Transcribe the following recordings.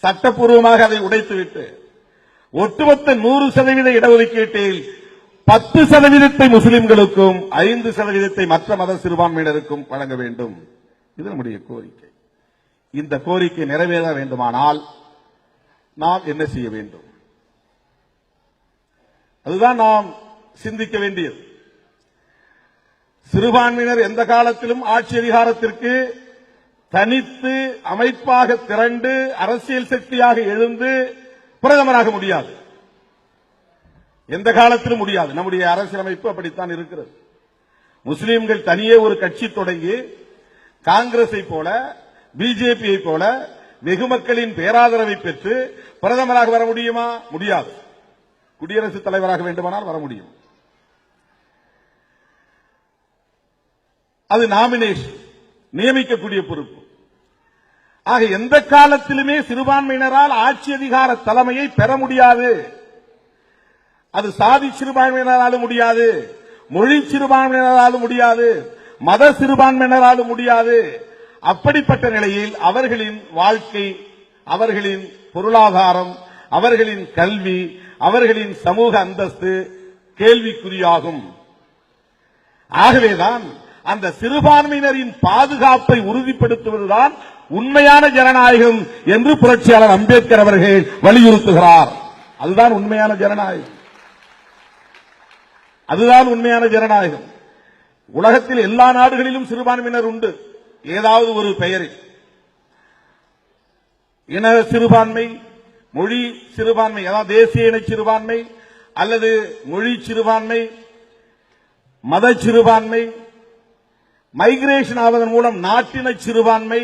சட்டப்பூர்வமாக அதை உடைத்துவிட்டு ஒட்டுமொத்த 100% இடஒதுக்கீட்டில் 10% முஸ்லிம்களுக்கும் 5% மற்ற மத சிறுபான்மையினருக்கும் வழங்க வேண்டும். இது நம்முடைய கோரிக்கை. இந்த கோரிக்கை நிறைவேற வேண்டுமானால் நாம் என்ன செய்ய வேண்டும்? அதுதான் நாம் சிந்திக்க வேண்டியது. சிறுபான்மையினர் எந்த காலத்திலும் ஆட்சி அதிகாரத்திற்கு தனித்து அமைப்பாக திரண்டு அரசியல் சக்தியாக எழுந்து பிரதமராக முடியாது. எந்த காலத்திலும் முடியாது. நம்முடைய அரசியலமைப்பு அப்படித்தான் இருக்கிறது. முஸ்லிம்கள் தனியே ஒரு கட்சி தொடங்கி காங்கிரஸை போல பிஜேபியை போல வெகு மக்களின் பேராதரவை பெற்று பிரதமராக வர முடியுமா? முடியாது. குடியரசுத் தலைவராக வேண்டுமானால் வர முடியும். அது நாமினேஷன், நியமிக்கக்கூடிய பொறுப்பு. ஆக எந்த காலத்திலுமே சிறுபான்மையினரால் ஆட்சி அதிகார தலைமையை பெற முடியாது. அது சாதி சிறுபான்மையினராலும் முடியாது, மொழி சிறுபான்மையினராலும் முடியாது, மத சிறுபான்மையினராலும் முடியாது. அப்படிப்பட்ட நிலையில் அவர்களின் வாழ்க்கை, அவர்களின் பொருளாதாரம், அவர்களின் கல்வி, அவர்களின் சமூக அந்தஸ்து கேள்விக்குறியாகும். ஆகவேதான் அந்த சிறுபான்மையினரின் பாதுகாப்பை உறுதிப்படுத்துவதுதான் உண்மையான ஜனநாயகம் என்று புரட்சியாளர் அம்பேத்கர் அவர்கள் வலியுறுத்துகிறார். அதுதான் உண்மையான ஜனநாயகம். அதுதான் உண்மையான ஜனநாயகம். உலகத்தில் எல்லா நாடுகளிலும் சிறுபான்மையினர் உண்டு, ஏதாவது ஒரு பெயரில். இன சிறுபான்மை, மொழி சிறுபான்மை, அதாவது தேசிய இன சிறுபான்மை அல்லது மொழி சிறுபான்மை, மத சிறுபான்மை, மைக்ரேஷன் ஆவதன் மூலம் நாட்டின சிறுபான்மை,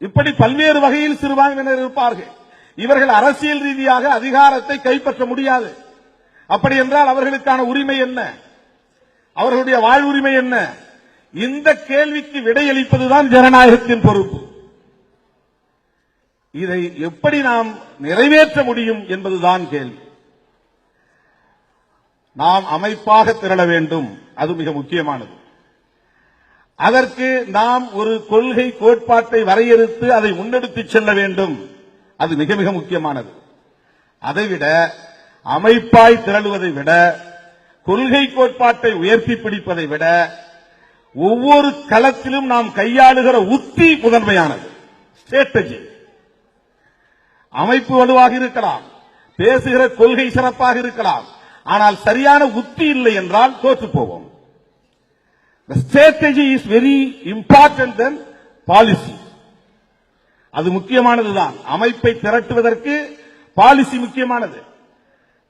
இப்படி பல்வேறு வகையில் சிறுபான்மையினர் இருப்பார்கள். இவர்கள் அரசியல் ரீதியாக அதிகாரத்தை கைப்பற்ற முடியாது. அப்படி என்றால் அவர்களுக்கான உரிமை என்ன? அவர்களுடைய வாழ்வுரிமை என்ன? இந்த கேள்விக்கு விடையளிப்பதுதான் ஜனநாயகத்தின் பொறுப்பு. இதை எப்படி நாம் நிறைவேற்ற முடியும் என்பதுதான் கேள்வி. நாம் அமைப்பாக திரள வேண்டும், அது மிக முக்கியமானது. அதற்கு நாம் ஒரு கொள்கை கோட்பாட்டை வரையறுத்து அதை முன்னெடுத்துச் செல்ல வேண்டும், அது மிக மிக முக்கியமானது. அதைவிட அமைப்பாய் திரளுவதை விட, கொள்கை கோட்பாட்டை உயர்த்தி பிடிப்பதை விட, ஒவ்வொரு களத்திலும் நாம் கையாளுகிற உத்தி முதன்மையானது. ஸ்ட்ராட்டஜி. அமைப்பு வலுவாக இருக்கலாம், பேசுகிற கொள்கை சிறப்பாக இருக்கலாம், ஆனால் சரியான உத்தி இல்லை என்றால் தோற்று போவோம். The strategy is very important than policy. அது முக்கியமானதுதான். அமைப்பை திரட்டுவதற்கு பாலிசி முக்கியமானது,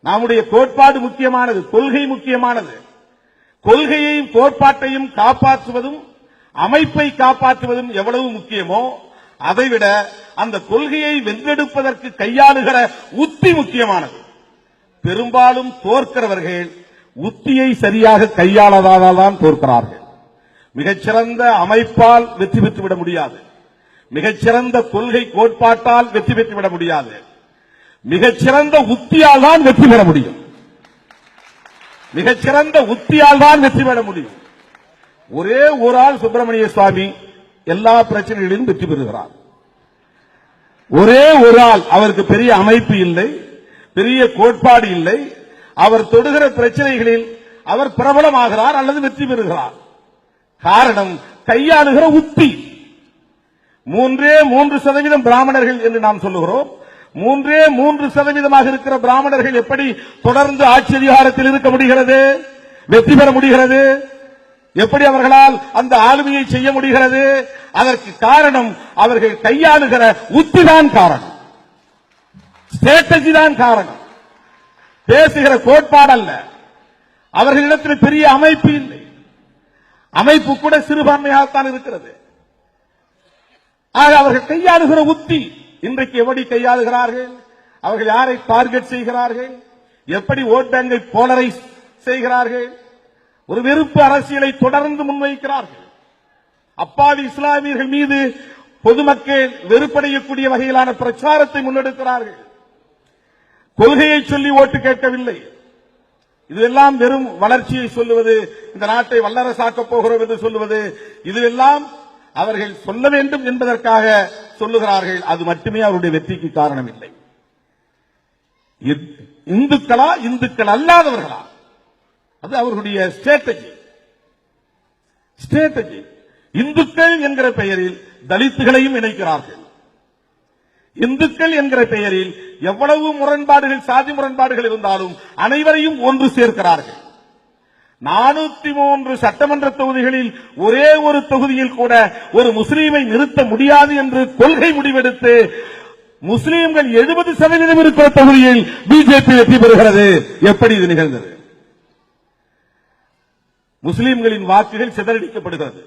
நம்முடைய கோட்பாடு முக்கியமானது, கொள்கை முக்கியமானது. கொள்கையையும் கோட்பாட்டையும் காப்பாற்றுவதும் அமைப்பை காப்பாற்றுவதும் எவ்வளவு முக்கியமோ அதைவிட அந்த கொள்கையை வென்றெடுப்பதற்கு கையாளுகிற உத்தி முக்கியமானது. பெரும்பாலும் தோற்கிறவர்கள் உத்தியை சரியாக கையாளதால்தான் தோற்கிறார்கள். மிகச்சிறந்த அமைப்பால் வெற்றி பெற்றுவிட முடியாது, மிகச்சிறந்த கொள்கை கோட்பாட்டால் வெற்றி பெற்றுவிட முடியாது, மிகச்சிறந்த உத்தியால் தான் வெற்றி பெற முடியும். மிகச்சிறந்த உத்தியால் தான் வெற்றி பெற முடியும். ஒரே ஒரு ஆள் சுப்பிரமணிய சுவாமி எல்லா பிரச்சனைகளிலும் வெற்றி பெறுகிறார். ஒரே ஒரு ஆள், அவருக்கு பெரிய அமைப்பு இல்லை, பெரிய கோட்பாடு இல்லை, அவர் தொடுகிற பிரச்சனைகளில் அவர் பிரபலமாகிறார் அல்லது வெற்றி பெறுகிறார். காரணம் கையாளுகிற உத்தி. 3% பிராமணர்கள் என்று நாம் சொல்லுகிறோம். 3% இருக்கிற பிராமணர்கள் எப்படி தொடர்ந்து ஆட்சி அதிகாரத்தில் இருக்க முடிகிறது, வெற்றி பெற முடிகிறது? எப்படி அவர்களால் அந்த ஆளுமையை செய்ய முடிகிறது? அதற்கு காரணம் அவர்கள் கையாளுகிற உத்திதான் காரணம், ஸ்ட்ராட்டஜி தான் காரணம், பேசுகிற கோட்பாடு அல்ல. அவர்களிடத்தில் பெரிய அமைப்பு இல்லை, அமைப்பு கூட சிறுபான்மையாகத்தான் இருக்கிறது. ஆக அவர்கள் கையாளுகிற உத்தி. இன்றைக்கு எப்படி கையாளுகிறார்கள்? அவர்கள் யாரை டார்கெட் செய்கிறார்கள்? எப்படி ஓட் பேங்கை போலரைஸ் செய்கிறார்கள்? ஒரு வெறுப்பு அரசியலை தொடர்ந்து முன்வைக்கிறார்கள். அப்பாவி இஸ்லாமியர்கள் மீது பொதுமக்கள் வெறுப்படையக்கூடிய வகையிலான பிரச்சாரத்தை முன்னெடுக்கிறார்கள். கொள்கையை சொல்லி ஓட்டு கேட்கவில்லை. இதெல்லாம் வெறும் வளர்ச்சியை சொல்லுவது, இந்த நாட்டை வல்லரசாக்கப் போகிறோம் என்று சொல்லுவது, இதுவெல்லாம் அவர்கள் சொல்ல வேண்டும் என்பதற்காக சொல்லுகிறார்கள். அது மட்டுமே அவருடைய வெற்றிக்கு காரணம் இல்லை. இந்துக்களா இந்துக்கள் அல்லாதவர்களா, அது அவர்களுடைய ஸ்ட்ராட்டஜி. இந்துக்கள் என்கிற பெயரில் தலித்துகளையும் இணைக்கிறார்கள். இந்துக்கள் என்கிற பெயரில் எவ்வளவு முரண்பாடுகள், சாதி முரண்பாடுகள் இருந்தாலும் அனைவரையும் ஒன்று சேர்க்கிறார்கள். 403 சட்டமன்ற தொகுதிகளில் ஒரே ஒரு தொகுதியில் கூட ஒரு முஸ்லீமை நிறுத்த முடியாது என்று கொள்கை முடிவெடுத்து முஸ்லீம்கள் 70% இருக்கிற தொகுதியில் பிஜேபி வெற்றி பெறுகிறது. எப்படி இது நிகழ்ந்தது? முஸ்லீம்களின் வாக்குகள் சிதறடிக்கப்படுகிறது.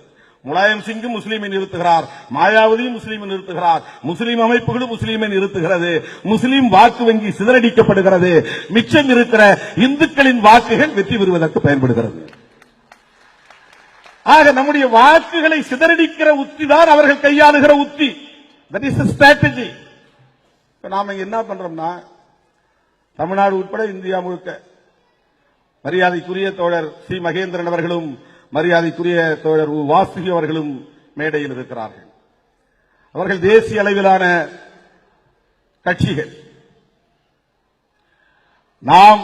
முலாயம் சிங் முஸ்லீமை நிறுத்துகிறார், மாயாவதியும் முஸ்லீமை நிறுத்துகிறார், முஸ்லீம் அமைப்புகளும் முஸ்லீமை நிறுத்துகிறது. முஸ்லீம் வாக்கு வங்கி சிதறடிக்கப்படுகிறது. மிச்சம் இருக்கிற இந்துக்களின் வாக்குகள் வெற்றி பெறுவதற்கு பயன்படுகிறது. ஆக நம்முடைய வாக்குகளை சிதறடிக்கிற உத்தி தான் அவர்கள் கையாளுகிற உத்தி. That is strategy. நாம என்ன பண்றோம்னா, தமிழ்நாடு உட்பட இந்தியா முழுக்க மரியாதைக்குரிய தோழர் சி மகேந்திரன் அவர்களும் மரியாதைக்குரிய தோழர் வாசுகி அவர்களும் மேடையில் இருக்கிறார்கள். அவர்கள் தேசிய அளவிலான கட்சிகள். நாம்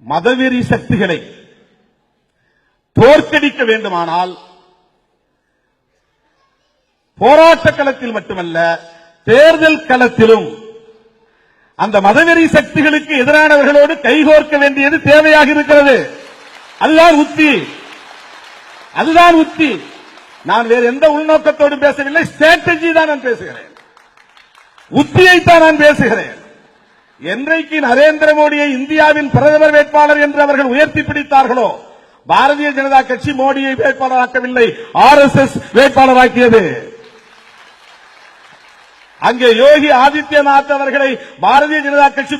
மதவெறி சக்திகளை தோற்கடிக்க வேண்டுமானால் போராட்ட களத்தில் மட்டுமல்ல, தேர்தல் களத்திலும் அந்த மதவெறி சக்திகளுக்கு எதிரானவர்களோடு கைகோர்க்க வேண்டியது தேவையாக இருக்கிறது. அதுதான் உத்தி. நான் வேறு எந்த உள்நோக்கத்தோடு பேசவில்லை. ஸ்ட்ராட்டஜி தான் நான் பேசுகிறேன், உத்தியைத்தான் நான் பேசுகிறேன். என்றைக்கு நரேந்திர மோடியை இந்தியாவின் பிரதமர் வேட்பாளர் என்று அவர்கள் உயர்த்தி பிடித்தார்களோ, பாரதிய ஜனதா கட்சி மோடியை வேட்பாளராக்கவில்லை, RSS வேட்பாளராக்கியது. அங்கே யோகி ஆதித்யநாத் அவர்களை பாரதிய ஜனதா கட்சி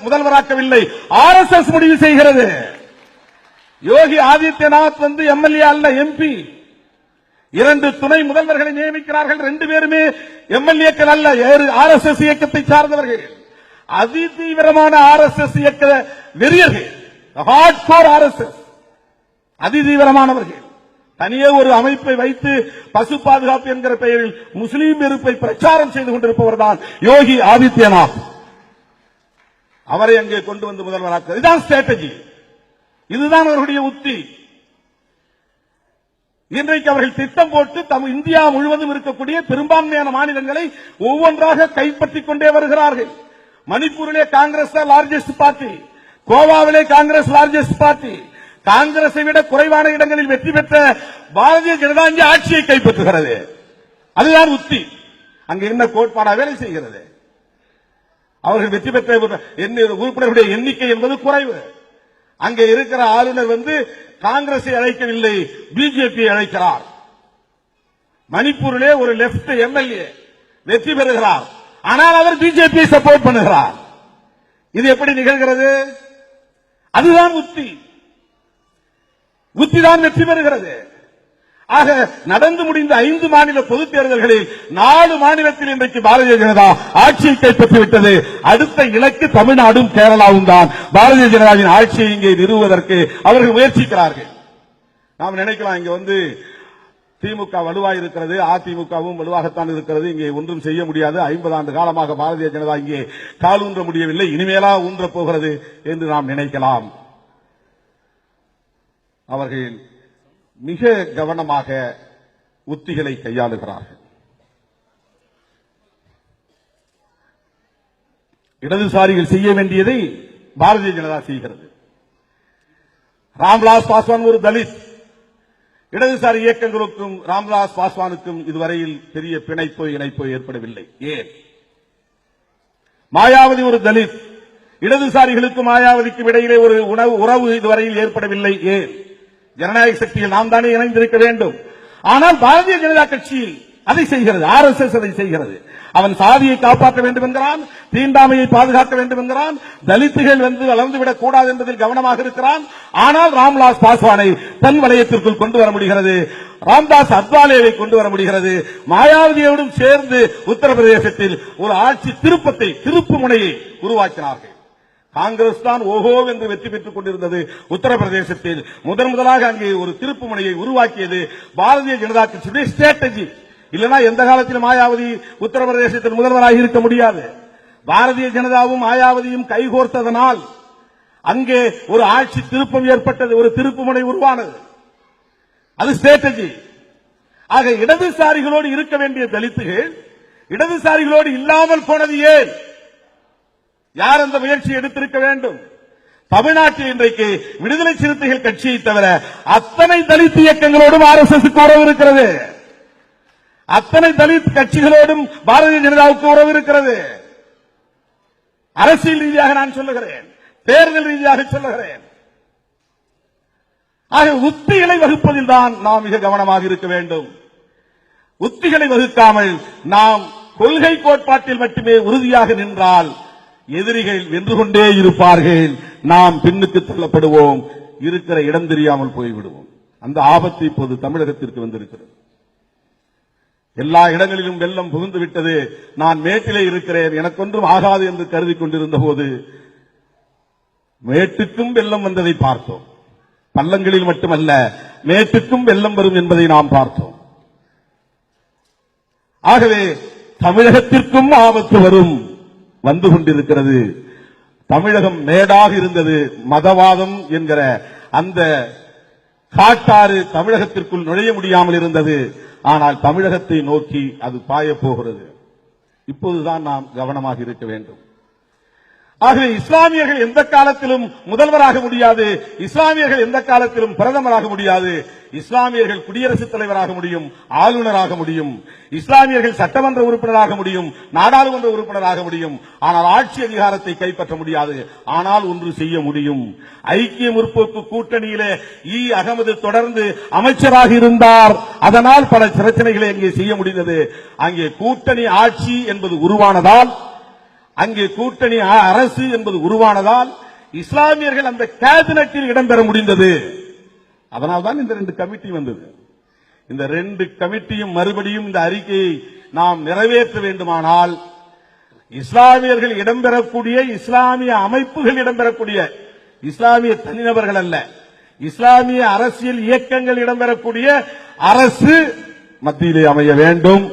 முதல்வராக்கவில்லை, RSS முடிவு செய்கிறது. யோகி ஆதித்யநாத் எம்எல்ஏ அல்ல, எம்பி. 2 துணை முதல்வர்களை நியமிக்கிறார்கள். 2 பேருமே எம்எல்ஏக்கள் அல்ல, RSS இயக்கத்தை சார்ந்தவர்கள். அதிதீவிரமான RSS இயக்க வெறியர்கள், ஹார்ட் கோர் RSS, அதிதீவிரமானவர்கள். தனியே ஒரு அமைப்பை வைத்து பசு பாதுகாப்பு என்கிற பெயரில் முஸ்லீம் வெறுப்பை பிரச்சாரம் செய்து கொண்டிருப்பவர் தான் யோகி ஆதித்யநாத். அவரை அங்கே கொண்டு வந்து முதல்வராக்க, இதுதான் ஸ்ட்ராட்டஜி, இதுதான் அவர்களுடைய உத்தி. இன்றைக்கு அவர்கள் திட்டம் போட்டு இந்தியா முழுவதும் இருக்கக்கூடிய பெரும்பான்மையான மாநிலங்களை ஒவ்வொன்றாக கைப்பற்றிக் கொண்டே வருகிறார்கள். மணிப்பூரிலே காங்கிரஸ் லார்ஜஸ்ட் பார்ட்டி, கோவாவிலே காங்கிரஸ் லார்ஜஸ்ட் பார்ட்டி. காங்கிரஸை விட குறைவான இடங்களில் வெற்றி பெற்ற பாரதிய ஜனதா இங்கே ஆட்சியை கைப்பற்றுகிறது. அதுதான் உத்தி. அங்கு என்ன கோட்பாடா வேலை செய்கிறது? அவர்கள் வெற்றி பெற்ற உறுப்பினர்களுடைய எண்ணிக்கை என்பது குறைவு. அங்கே இருக்கிற ஆளுநர் காங்கிரஸை அழைக்கவில்லை, பிஜேபி அழைக்கிறார். மணிப்பூரிலே ஒரு லெப்ட் எம்எல்ஏ வெற்றி பெறுகிறார், ஆனால் அவர் பிஜேபியை சப்போர்ட் பண்ணுகிறார். இது எப்படி நிகழ்கிறது? அதுதான் உத்திதான் வெற்றி பெறுகிறது. ஆக நடந்து முடிந்த 5 மாநில பொதுத் தேர்தல்களில் 4 மாநிலத்தில் இன்றைக்கு பாரதிய ஜனதா ஆட்சியை கைப்பற்றிவிட்டது. அடுத்த இலக்கு தமிழ்நாடும் கேரளாவும் தான். பாரதிய ஜனதாவின் ஆட்சியை இங்கே நிறுவுவதற்கு அவர்கள் முயற்சிக்கிறார்கள். நாம் நினைக்கலாம், இங்க திமுக வலுவாக இருக்கிறது, அதிமுகவும் வலுவாகத்தான் இருக்கிறது, இங்கே ஒன்றும் செய்ய முடியாது, 50 ஆண்டு காலமாக பாரதிய ஜனதா இங்கே காலூன்ற முடியவில்லை, இனிமேலா ஊன்ற போகிறது என்று நாம் நினைக்கலாம். அவர்கள் மிக கவனமாக உத்திகளை கையாளுகிறார்கள். இடதுசாரிகள் செய்ய வேண்டியதை பாரதிய ஜனதா செய்கிறது. ராம்விலாஸ் பாஸ்வான் ஒரு தலித். இடதுசாரி இயக்கங்களுக்கும் ராம்விலாஸ் பாஸ்வானுக்கும் இதுவரையில் பெரிய பிணைப்போ இணைப்போ ஏற்படவில்லை. ஏன்? மாயாவதி ஒரு தலித். இடதுசாரிகளுக்கும் மாயாவதிக்கும் இடையிலே ஒரு உறவு இதுவரையில் ஏற்படவில்லை. ஏன்? ஜனநாயக சக்தியில் நாம் தானே இணைந்திருக்க வேண்டும். ஆனால் பாரதிய ஜனதா கட்சி அதை செய்கிறது, RSS அதை செய்கிறது. அவன் சாதியை காப்பாற்ற வேண்டும் என்கிறான், தீண்டாமையை பாதுகாக்க வேண்டும் என்கிறான், தலித்துகள் வளர்ந்துவிடக் கூடாது என்பதில் கவனமாக இருக்கிறான். ஆனால் ராம்விலாஸ் பாஸ்வானை தன் வலயத்திற்குள் கொண்டு வர முடிகிறது, ராம்தாஸ் அத்வாலேவை கொண்டு வர முடிகிறது. மாயாவதியோடும் சேர்ந்து உத்தரப்பிரதேசத்தில் ஒரு ஆட்சி திருப்பு முனையை உருவாக்கினார்கள். காங்கிரஸ் தான் ஓஹோ என்று வெற்றி பெற்றுக் கொண்டிருந்தது. உத்தரப்பிரதேசத்தில் முதலாக அங்கே ஒரு திருப்பு முனையை உருவாக்கியது பாரதிய ஜனதா கட்சியுடைய ஸ்ட்ராட்டஜி. இல்லைனா எந்த காலத்திலும் மாயாவதி உத்தரப்பிரதேசத்தில் முதல்வராக இருக்க முடியாது. பாரதிய ஜனதாவும் மாயாவதியும் கைகோர்த்ததனால் அங்கே ஒரு ஆட்சி திருப்பம் ஏற்பட்டது, ஒரு திருப்பு முனை உருவானது. அது ஸ்ட்ராட்டஜி. ஆக இடதுசாரிகளோடு இருக்க வேண்டிய தலித்துகள் இடதுசாரிகளோடு இல்லாமல் போனது ஏன்? யார் அந்த முயற்சி எடுத்திருக்க வேண்டும்? தமிழ்நாட்டில் இன்றைக்கு விடுதலை சிறுத்தைகள் கட்சியை தவிர அத்தனை தலித் இயக்கங்களோடும் RSS உறவு இருக்கிறது. அத்தனை தலித் கட்சிகளோடும் பாரதிய ஜனதாவுக்கு உறவு இருக்கிறது. அரசியல் ரீதியாக நான் சொல்லுகிறேன், தேர்தல் ரீதியாக சொல்லுகிறேன். ஆக உத்திகளை வகுப்பதில் தான் நாம் மிக கவனமாக இருக்க வேண்டும். உத்திகளை வகுக்காமல் நாம் கொள்கை கோட்பாட்டில் மட்டுமே உறுதியாக நின்றால் எதிரிகள் வென்று கொண்டே இருப்பார்கள். நாம் பின்னுக்கு தள்ளப்படுவோம், இருக்கிற இடம் தெரியாமல் போய்விடுவோம். அந்த ஆபத்து இப்போது தமிழகத்திற்கு வந்திருக்கிறது. எல்லா இடங்களிலும் வெள்ளம் புகுந்து விட்டது. நான் மேட்டிலே இருக்கிறேன், எனக்கொன்றும் ஆகாது என்று கருதி கொண்டிருந்த போது மேட்டுக்கும் வெள்ளம் வந்ததை பார்த்தோம். பள்ளங்களில் மட்டுமல்ல, மேட்டுக்கும் வெள்ளம் வரும் என்பதை நாம் பார்த்தோம். ஆகவே தமிழகத்திற்கும் ஆபத்து வரும், வந்து கொண்டிருக்கிறது. தமிழகம் மேடாக இருந்தது. மதவாதம் என்கிற அந்த காட்டாறு தமிழகத்திற்குள் நுழைய முடியாமல் இருந்தது. ஆனால் தமிழகத்தை நோக்கி அது பாயப் போகிறது. இப்போதுதான் நாம் கவனமாக இருக்க வேண்டும். ஆகவே இஸ்லாமியர்கள் எந்த காலத்திலும் முதல்வராக முடியாது, இஸ்லாமியர்கள் எந்த காலத்திலும் பிரதமராக முடியாது. இஸ்லாமியர்கள் குடியரசுத் தலைவராக முடியும், ஆளுநராக முடியும். இஸ்லாமியர்கள் சட்டமன்ற உறுப்பினராக முடியும், நாடாளுமன்ற உறுப்பினராக முடியும். ஆனால் ஆட்சி அதிகாரத்தை கைப்பற்ற முடியாது. ஆனால் ஒன்று செய்ய முடியும். ஐக்கிய முற்போக்கு கூட்டணியிலே அகமது தொடர்ந்து அமைச்சராக இருந்தார். அதனால் பல பிரச்சனைகளை அங்கே செய்ய முடிந்தது. அங்கே கூட்டணி ஆட்சி என்பது உருவானதால், அங்கே கூட்டணி அரசு என்பது உருவானதால் இஸ்லாமியர்கள் அந்த கேபினட்டில் இடம்பெற முடிந்தது. அதனால்தான் இந்த 2 கமிட்டி வந்தது. இந்த 2 கமிட்டியும் மறுபடியும் இந்த அறிக்கையை நாம் நிறைவேற்ற வேண்டுமானால் இஸ்லாமியர்கள் இடம்பெறக்கூடிய, இஸ்லாமிய அமைப்புகள் இடம்பெறக்கூடிய, இஸ்லாமிய தனிநபர்கள் அல்ல, இஸ்லாமிய அரசியல் இயக்கங்கள் இடம்பெறக்கூடிய அரசு மத்தியிலே அமைய வேண்டும்.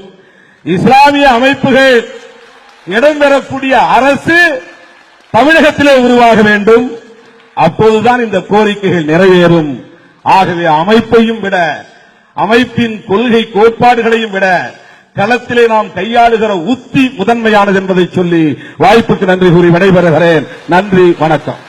இஸ்லாமிய அமைப்புகள் இடம்பெறக்கூடிய அரசு தமிழகத்திலே உருவாக வேண்டும். அப்போதுதான் இந்த கோரிக்கைகள் நிறைவேறும். ஆகவே அமைப்பையும் விட, அமைப்பின் கொள்கை கோட்பாடுகளையும் விட களத்திலே நாம் கையாளுகிற உத்தி முதன்மையானது என்பதை சொல்லி வாய்ப்புக்கு நன்றி கூறி விடைபெறுகிறேன். நன்றி, வணக்கம்.